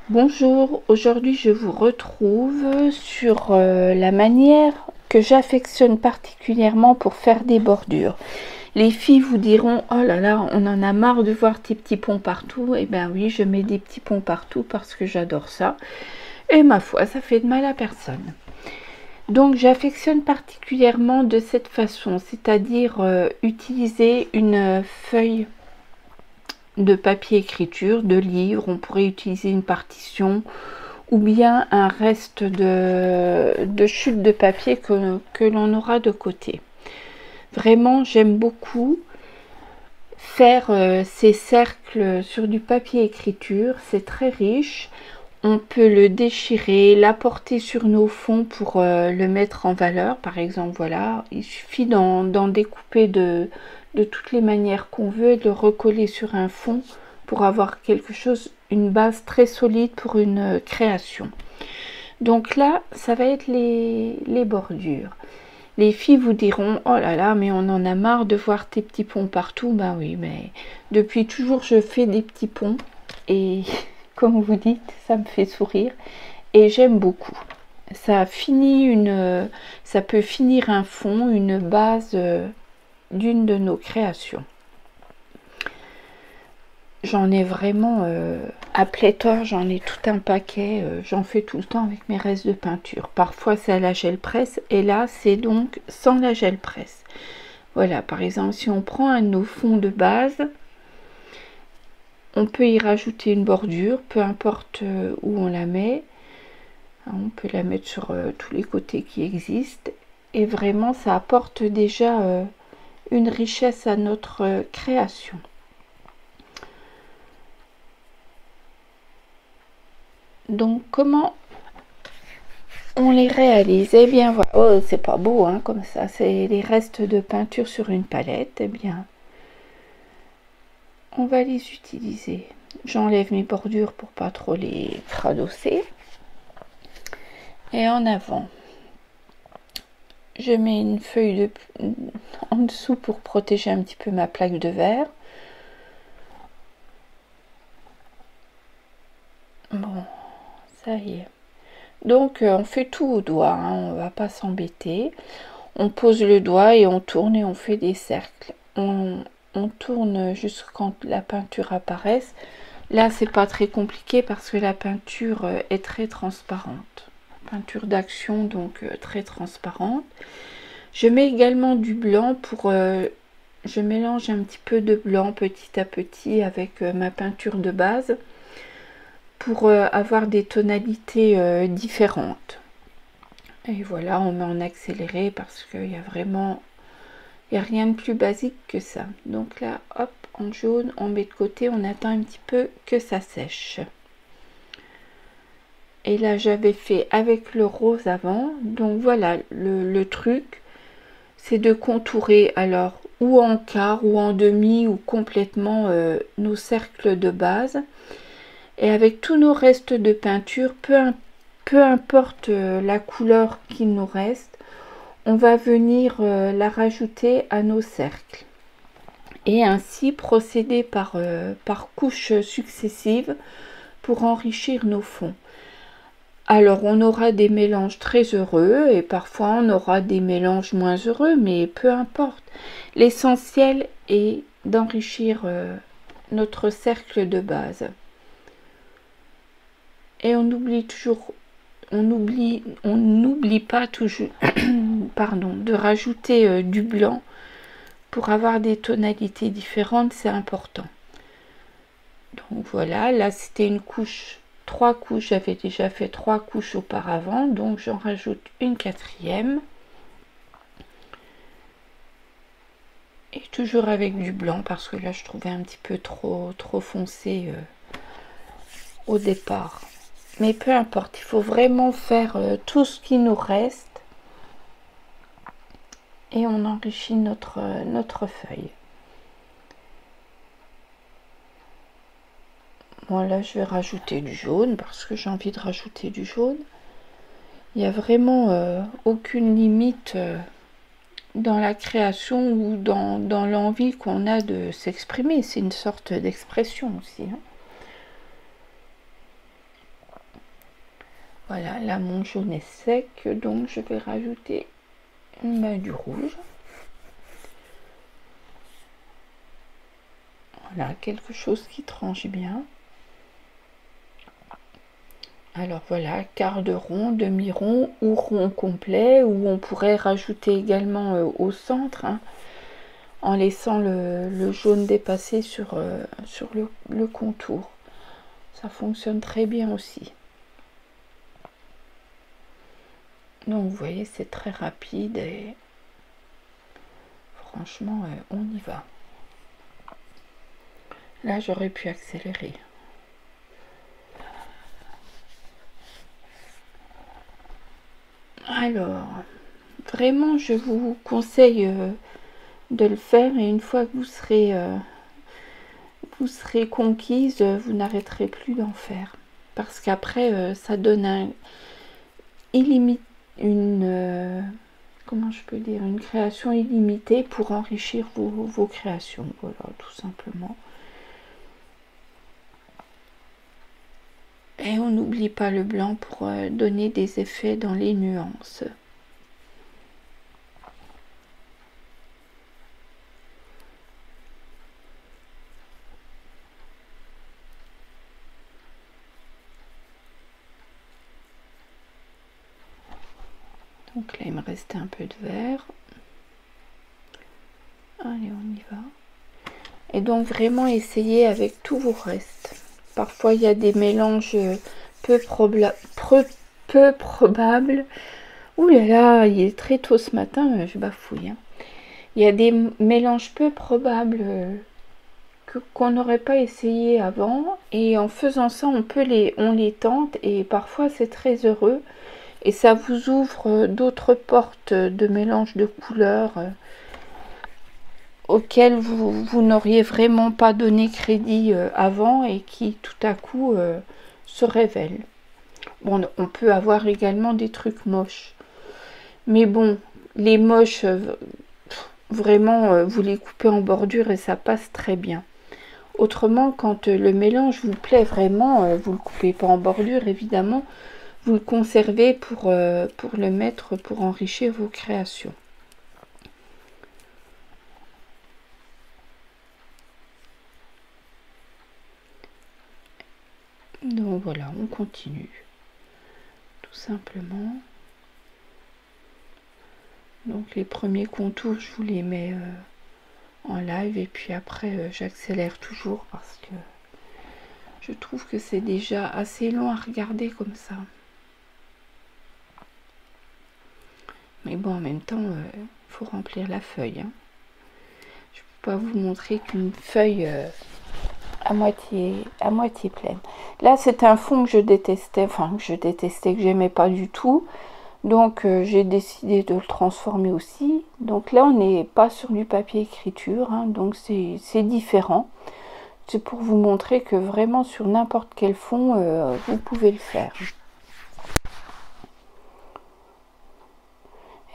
Bonjour, aujourd'hui je vous retrouve sur la manière que j'affectionne particulièrement pour faire des bordures. Les filles vous diront, oh là là, on en a marre de voir tes petits ponts partout. Eh bien oui, je mets des petits ponts partout parce que j'adore ça. Et ma foi, ça fait de mal à personne. Donc j'affectionne particulièrement de cette façon, c'est-à-dire utiliser une feuille de papier écriture, de livre, on pourrait utiliser une partition ou bien un reste de chute de papier que l'on aura de côté. Vraiment, j'aime beaucoup faire ces cercles sur du papier écriture, c'est très riche. On peut le déchirer, l'apporter sur nos fonds pour le mettre en valeur. Par exemple, voilà, il suffit d'en découper de toutes les manières qu'on veut et de le recoller sur un fond pour avoir quelque chose, une base très solide pour une création. Donc là, ça va être les bordures. Les filles vous diront, oh là là, mais on en a marre de voir tes petits ponts partout. Ben oui, mais depuis toujours, je fais des petits ponts et comme vous dites, ça me fait sourire et j'aime beaucoup. Ça peut finir un fond, une base d'une de nos créations. J'en ai vraiment à pléthore, j'en ai tout un paquet, j'en fais tout le temps avec mes restes de peinture. Parfois c'est à la gel presse et là c'est donc sans la gel presse. Voilà, par exemple, si on prend un de nos fonds de base, on peut y rajouter une bordure, peu importe où on la met. On peut la mettre sur tous les côtés qui existent. Et vraiment, ça apporte déjà une richesse à notre création. Donc, comment on les réalise? Eh bien, voilà. Oh, c'est pas beau, hein, comme ça. C'est les restes de peinture sur une palette. Eh bien, on va les utiliser. J'enlève mes bordures pour pas trop les cradosser. Et en avant, je mets une feuille en dessous pour protéger un petit peu ma plaque de verre. Bon, ça y est. Donc on fait tout au doigt, hein, on va pas s'embêter. On pose le doigt et on tourne et on fait des cercles. On tourne jusqu'à quand la peinture apparaisse. Là, c'est pas très compliqué parce que la peinture est très transparente. Peinture d'action, donc très transparente. Je mets également du blanc pour... je mélange un petit peu de blanc petit à petit avec ma peinture de base pour avoir des tonalités différentes. Et voilà, on met en accéléré parce qu'il y a vraiment... Il n'y a rien de plus basique que ça. Donc là, hop, en jaune, on met de côté, on attend un petit peu que ça sèche. Et là, j'avais fait avec le rose avant. Donc voilà, le truc, c'est de contourer alors ou en quart ou en demi ou complètement nos cercles de base. Et avec tous nos restes de peinture, peu importe la couleur qu'il nous reste, on va venir la rajouter à nos cercles. Et ainsi procéder par couches successives pour enrichir nos fonds. Alors on aura des mélanges très heureux et parfois on aura des mélanges moins heureux, mais peu importe. L'essentiel est d'enrichir notre cercle de base. Et on n'oublie pas toujours pardon, de rajouter du blanc pour avoir des tonalités différentes, c'est important. Donc voilà, là c'était une couche, 3 couches, j'avais déjà fait 3 couches auparavant, donc j'en rajoute une quatrième. Et toujours avec du blanc parce que là je trouvais un petit peu trop foncé au départ. Mais peu importe, il faut vraiment faire tout ce qui nous reste et on enrichit notre feuille. Bon, là je vais rajouter du jaune parce que j'ai envie de rajouter du jaune. Il n'y a vraiment aucune limite dans la création ou dans l'envie qu'on a de s'exprimer. C'est une sorte d'expression aussi, hein. Voilà, là mon jaune est sec, donc je vais rajouter du rouge. Voilà, quelque chose qui tranche bien. Alors voilà, quart de rond, demi-rond ou rond complet, ou on pourrait rajouter également au centre, hein, en laissant le jaune dépasser sur le contour. Ça fonctionne très bien aussi. Donc vous voyez, c'est très rapide et franchement, on y va. Là, j'aurais pu accélérer. Alors, vraiment, je vous conseille de le faire, et une fois que vous serez conquise, vous n'arrêterez plus d'en faire. Parce qu'après, ça donne comment je peux dire, une création illimitée pour enrichir vos créations. Voilà, tout simplement. Et on n'oublie pas le blanc pour donner des effets dans les nuances. Donc là, il me restait un peu de vert. Allez, on y va. Et donc, vraiment essayer avec tous vos restes. Parfois, il y a des mélanges peu probables. Ouh là là, il est très tôt ce matin, je bafouille. Hein. Il y a des mélanges peu probables qu'on n'aurait pas essayé avant. Et en faisant ça, on les tente. Et parfois, c'est très heureux. Et ça vous ouvre d'autres portes de mélange de couleurs auxquelles vous n'auriez vraiment pas donné crédit avant et qui tout à coup se révèlent. Bon, on peut avoir également des trucs moches. Mais bon, les moches, vraiment, vous les coupez en bordure et ça passe très bien. Autrement, quand le mélange vous plaît vraiment, vous ne le coupez pas en bordure, évidemment. Vous le conservez pour le mettre, pour enrichir vos créations. Donc voilà, on continue. Tout simplement. Donc les premiers contours, je vous les mets en live. Et puis après, j'accélère toujours parce que je trouve que c'est déjà assez long à regarder comme ça. Mais bon, en même temps, il faut remplir la feuille. Hein. Je ne peux pas vous montrer qu'une feuille à moitié pleine. Là, c'est un fond que je détestais, que j'aimais pas du tout. Donc, j'ai décidé de le transformer aussi. Donc là, on n'est pas sur du papier écriture, hein, donc c'est différent. C'est pour vous montrer que vraiment, sur n'importe quel fond, vous pouvez le faire.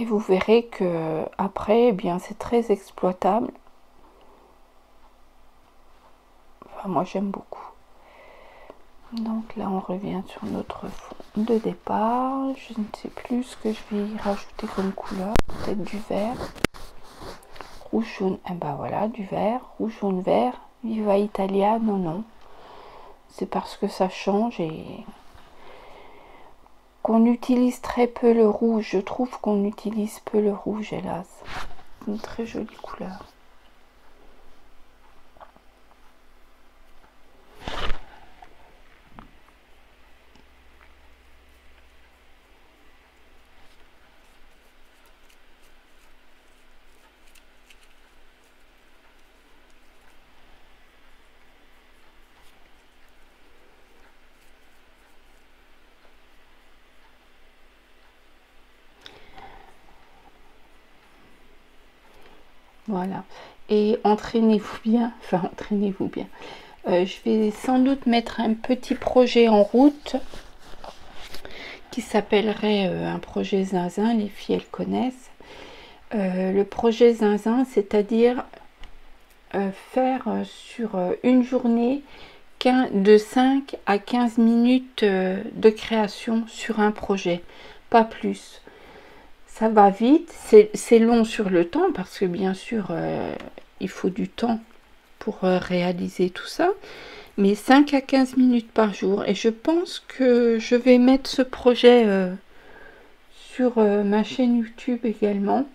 Et vous verrez que après, eh bien, c'est très exploitable. Enfin, moi, j'aime beaucoup. Donc là, on revient sur notre fond de départ. Je ne sais plus ce que je vais y rajouter comme couleur. Peut-être du vert. Rouge, jaune. Et ben voilà, du vert. Rouge, jaune, vert. Viva Italia. Non, non. C'est parce que ça change et qu'on utilise très peu le rouge. Je trouve qu'on utilise peu le rouge, hélas. Une très jolie couleur. Voilà. Et entraînez-vous bien. Enfin, entraînez-vous bien. Je vais sans doute mettre un petit projet en route qui s'appellerait un projet zinzin. Les filles, elles connaissent. Le projet zinzin, c'est-à-dire faire sur une journée de 5 à 15 minutes de création sur un projet, pas plus. Ça va vite, c'est long sur le temps parce que bien sûr il faut du temps pour réaliser tout ça, mais 5 à 15 minutes par jour. Et je pense que je vais mettre ce projet sur ma chaîne YouTube également,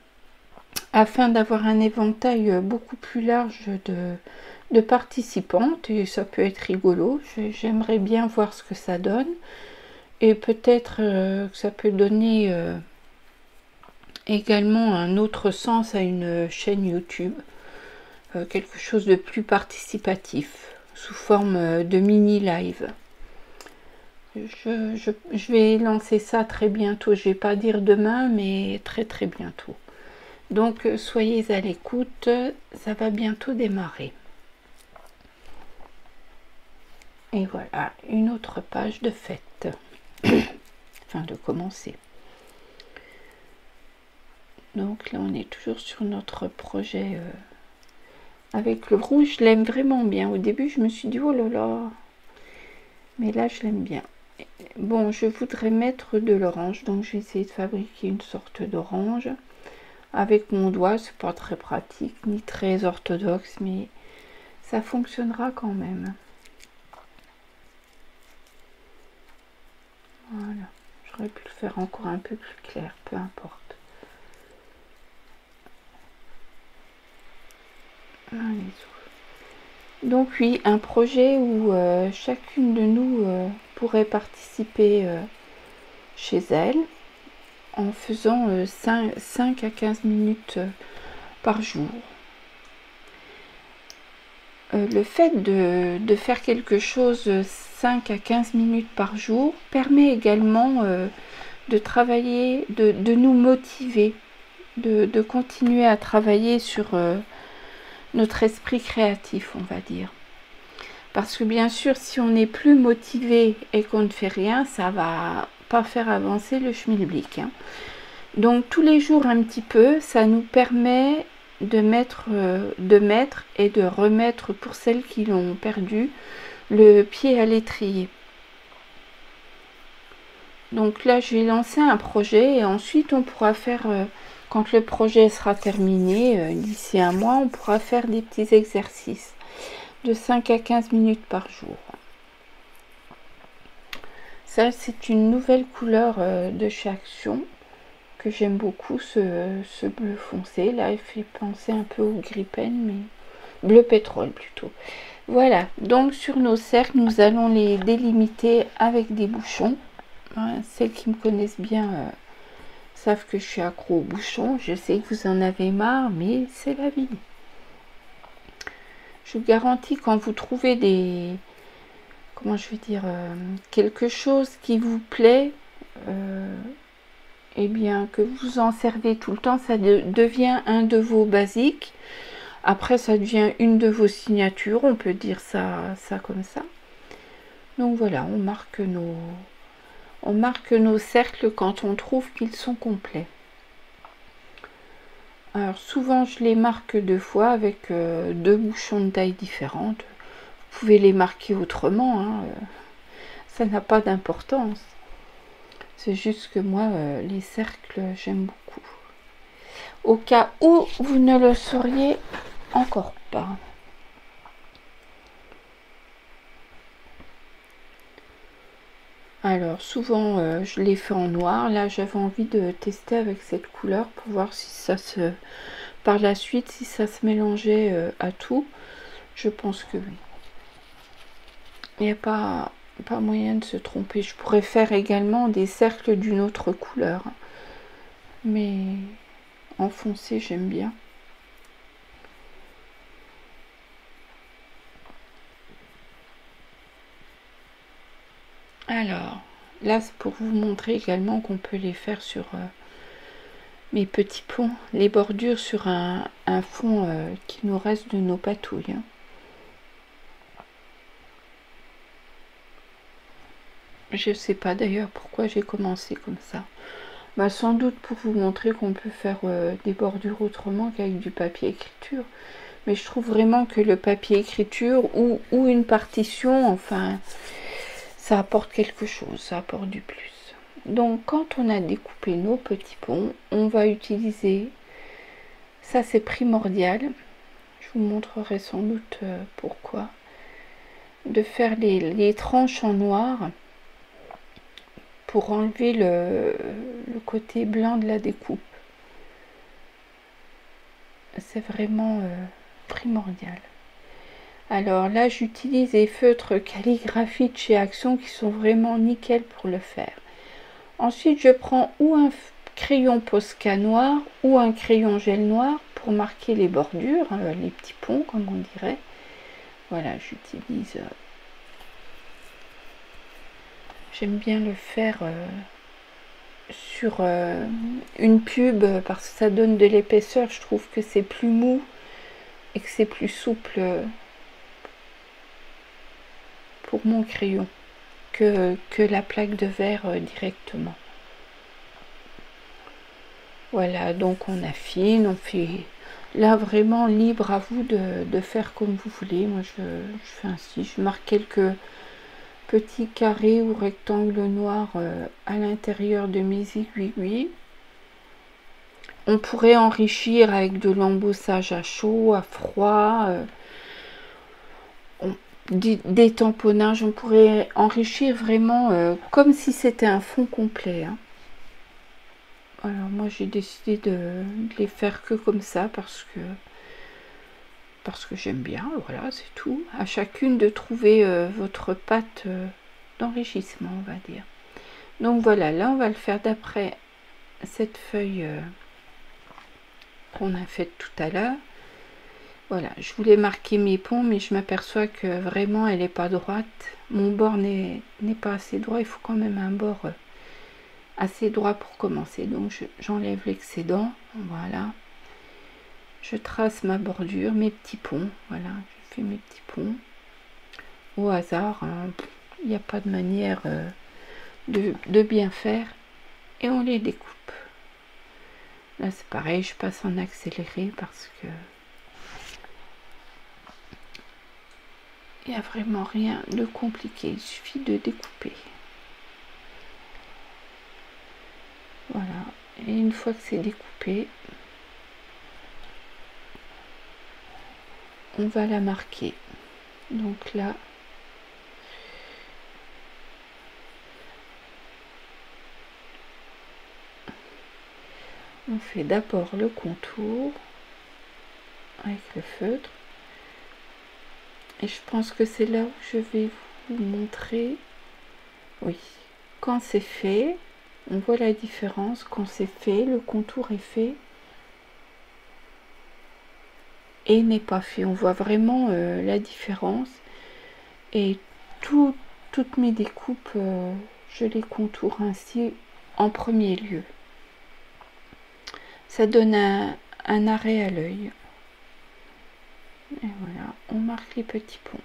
afin d'avoir un éventail beaucoup plus large de participantes, et ça peut être rigolo. J'aimerais bien voir ce que ça donne, et peut-être que ça peut donner également un autre sens à une chaîne YouTube, quelque chose de plus participatif sous forme de mini live. Je vais lancer ça très bientôt, je vais pas dire demain, mais très très bientôt. Donc soyez à l'écoute, ça va bientôt démarrer. Et voilà, une autre page de fête. Enfin, de commencer. Donc là, on est toujours sur notre projet avec le rouge. Je l'aime vraiment bien. Au début, je me suis dit, oh là là. Mais là, je l'aime bien. Bon, je voudrais mettre de l'orange. Donc, je vais essayer de fabriquer une sorte d'orange. Avec mon doigt, c'est pas très pratique, ni très orthodoxe, mais ça fonctionnera quand même. Voilà. J'aurais pu le faire encore un peu plus clair, peu importe. Donc oui, un projet où chacune de nous pourrait participer chez elle en faisant 5 à 15 minutes par jour. Le fait de faire quelque chose 5 à 15 minutes par jour permet également de travailler, de nous motiver, de continuer à travailler sur notre esprit créatif, on va dire. Parce que bien sûr, si on n'est plus motivé et qu'on ne fait rien, ça va pas faire avancer le schmilblick. Donc tous les jours un petit peu, ça nous permet de mettre et de remettre, pour celles qui l'ont perdu, le pied à l'étrier. Donc là, je vais lancer un projet et ensuite on pourra faire... quand le projet sera terminé, d'ici un mois, on pourra faire des petits exercices de 5 à 15 minutes par jour. Ça, c'est une nouvelle couleur de chez Action que j'aime beaucoup, ce bleu foncé. Là, il fait penser un peu au gris pen, mais bleu pétrole plutôt. Voilà, donc sur nos cercles, nous allons les délimiter avec des bouchons. Celles qui me connaissent bien... savent que je suis accro aux bouchons. Je sais que vous en avez marre, mais c'est la vie. Je vous garantis, quand vous trouvez des... comment je vais dire, quelque chose qui vous plaît, et bien que vous en servez tout le temps, ça devient un de vos basiques. Après, ça devient une de vos signatures. On peut dire ça comme ça. Donc voilà, on marque nos cercles quand on trouve qu'ils sont complets. Alors souvent je les marque 2 fois avec 2 bouchons de taille différente. Vous pouvez les marquer autrement, hein, ça n'a pas d'importance. C'est juste que moi les cercles j'aime beaucoup. Au cas où vous ne le sauriez encore pas. Alors souvent je les fais en noir. Là j'avais envie de tester avec cette couleur pour voir si ça se... par la suite si ça se mélangeait à tout. Je pense que oui. Il n'y a pas moyen de se tromper. Je pourrais faire également des cercles d'une autre couleur. Mais en foncé j'aime bien. Alors, là, c'est pour vous montrer également qu'on peut les faire sur mes petits ponts, les bordures sur un fond qui nous reste de nos patouilles. Hein. Je ne sais pas d'ailleurs pourquoi j'ai commencé comme ça. Bah, sans doute pour vous montrer qu'on peut faire des bordures autrement qu'avec du papier écriture. mais je trouve vraiment que le papier écriture ou une partition, enfin, ça apporte quelque chose, ça apporte du plus. Donc quand on a découpé nos petits ponts, on va utiliser, ça c'est primordial, je vous montrerai sans doute pourquoi, de faire les tranches en noir pour enlever le côté blanc de la découpe. C'est vraiment primordial. Alors là, j'utilise des feutres calligraphie de chez Action qui sont vraiment nickel pour le faire. Ensuite, je prends ou un crayon Posca noir ou un crayon gel noir pour marquer les bordures, les petits ponts comme on dirait. Voilà, j'utilise. J'aime bien le faire sur une pub parce que ça donne de l'épaisseur. Je trouve que c'est plus mou et que c'est plus souple pour mon crayon que la plaque de verre directement. Voilà, donc on affine, on fait là vraiment libre à vous de faire comme vous voulez. Moi je fais ainsi, je marque quelques petits carrés ou rectangles noirs à l'intérieur de mes aiguilles. On pourrait enrichir avec de l'embossage à chaud, à froid, des tamponnages. On pourrait enrichir vraiment comme si c'était un fond complet. Hein. Alors moi j'ai décidé de les faire que comme ça parce que j'aime bien, voilà, c'est tout. À chacune de trouver votre pâte d'enrichissement, on va dire. Donc voilà, là on va le faire d'après cette feuille qu'on a faite tout à l'heure. Voilà, je voulais marquer mes ponts, mais je m'aperçois que vraiment elle n'est pas droite. Mon bord n'est pas assez droit, il faut quand même un bord assez droit pour commencer. Donc j'enlève l'excédent, voilà. Je trace ma bordure, mes petits ponts, voilà, je fais mes petits ponts au hasard, hein. Il n'y a pas de manière de bien faire et on les découpe. Là c'est pareil, je passe en accéléré parce que il n'y a vraiment rien de compliqué, il suffit de découper. Voilà, et une fois que c'est découpé, on va la marquer. Donc là, on fait d'abord le contour avec le feutre. Et je pense que c'est là où je vais vous montrer. Oui, quand c'est fait, on voit la différence. Quand c'est fait, le contour est fait et n'est pas fait. On voit vraiment la différence. Et toutes mes découpes, je les contourne ainsi en premier lieu. Ça donne un arrêt à l'œil. Et voilà, on marque les petits ponts.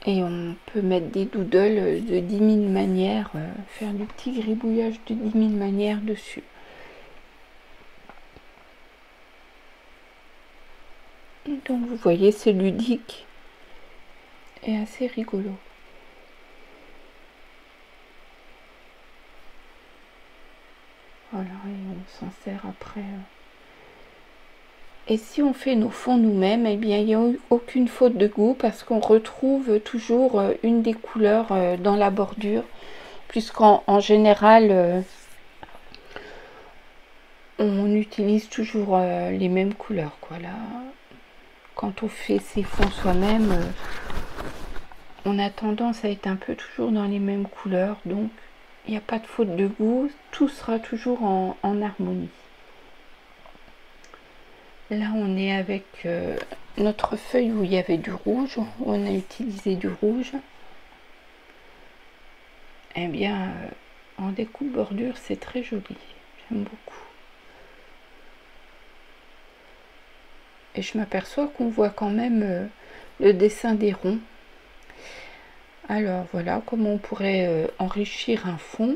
Et on peut mettre des doodles de 10 000 manières, faire du petit gribouillage de 10 000 manières dessus. Donc vous voyez, c'est ludique et assez rigolo. Voilà, et on s'en sert après. Et si on fait nos fonds nous-mêmes, eh bien il n'y a aucune faute de goût parce qu'on retrouve toujours une des couleurs dans la bordure, puisqu'en général on utilise toujours les mêmes couleurs, quoi. Là, quand on fait ses fonds soi-même, on a tendance à être un peu toujours dans les mêmes couleurs, donc il n'y a pas de faute de goût, tout sera toujours en harmonie. Là on est avec notre feuille où il y avait du rouge, on a utilisé du rouge. Eh bien en découpe bordure c'est très joli, j'aime beaucoup. Et je m'aperçois qu'on voit quand même le dessin des ronds. Alors voilà comment on pourrait enrichir un fond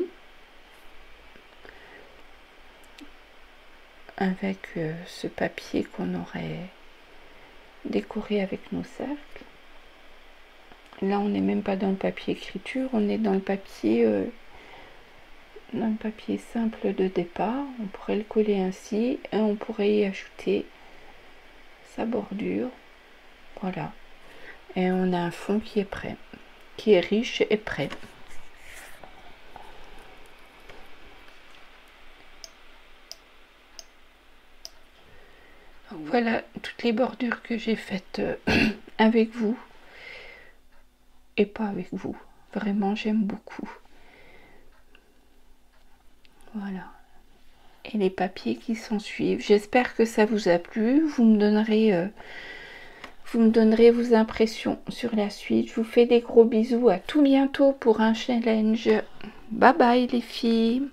avec ce papier qu'on aurait décoré avec nos cercles. Là on n'est même pas dans le papier écriture, on est dans le papier simple de départ. On pourrait le coller ainsi et on pourrait y ajouter sa bordure. Voilà, et on a un fond qui est prêt, qui est riche et prêt. Donc voilà toutes les bordures que j'ai faites avec vous et pas avec vous. Vraiment j'aime beaucoup. Voilà, et les papiers qui s'en suivent. J'espère que ça vous a plu. Vous me donnerez vos impressions sur la suite. Je vous fais des gros bisous. À tout bientôt pour un challenge. Bye bye les filles.